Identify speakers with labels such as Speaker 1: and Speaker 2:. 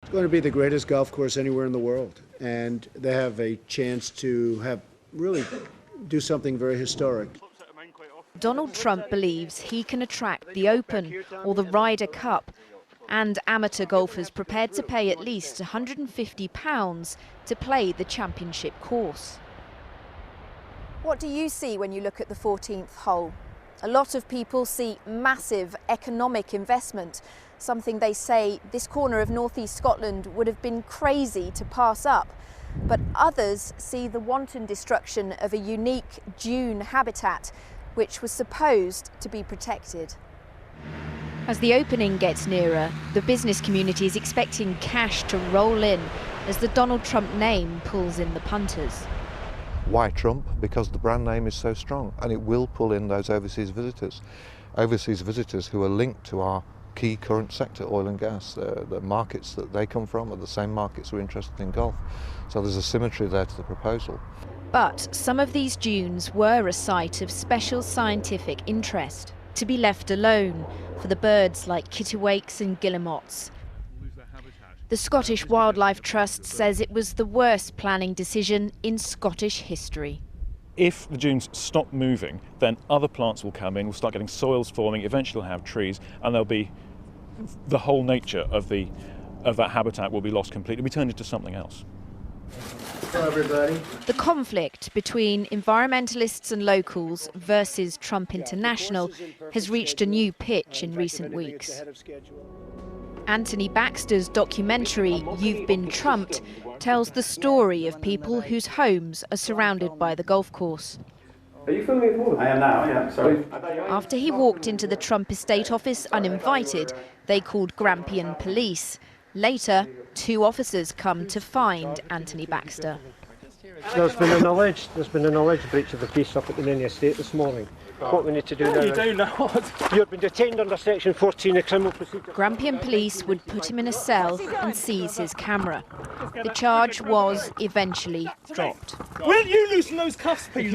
Speaker 1: It's going to be the greatest golf course anywhere in the world, and they have a chance to really do something very historic.
Speaker 2: Donald Trump believes he can attract the Open or the Ryder Cup, and amateur golfers prepared to pay at least £150 to play the championship course.
Speaker 3: What do you see when you look at the 14th hole? A lot of people see massive economic investment, something they say this corner of northeast Scotland would have been crazy to pass up. But others see the wanton destruction of a unique dune habitat, which was supposed to be protected.
Speaker 2: As the opening gets nearer, the business community is expecting cash to roll in as the Donald Trump name pulls in the punters.
Speaker 4: Why Trump? Because the brand name is so strong, and it will pull in those overseas visitors who are linked to our key current sector, oil and gas. The markets that they come from are the same markets we're interested in golf. So there's a symmetry there to the proposal.
Speaker 2: But some of these dunes were a site of special scientific interest, to be left alone for the birds like kittiwakes and guillemots. The Scottish Wildlife Trust says it was the worst planning decision in Scottish history.
Speaker 5: If the dunes stop moving, then other plants will come in, we'll start getting soils forming, eventually we'll have trees, and there'll be the whole nature of that habitat will be lost completely. We turn into something else.
Speaker 1: Hello, everybody.
Speaker 2: The conflict between environmentalists and locals versus Trump International has reached a new pitch in recent weeks. Anthony Baxter's documentary, You've Been Trumped, tells the story of people whose homes are surrounded by the golf course.
Speaker 6: Are you filming forward? I am now, yeah, sorry.
Speaker 2: After he walked into the Trump estate office uninvited, they called Grampian police. Later, 2 officers come to find Anthony Baxter.
Speaker 7: There's been an alleged breach of the peace up at the Ninny estate this morning. What we need to do now...
Speaker 6: You do not.
Speaker 7: You've been detained under Section 14 of criminal procedure.
Speaker 2: Grampian police would put him in a cell and seize his camera. The charge was eventually dropped.
Speaker 6: Will you loosen those cuffs, please?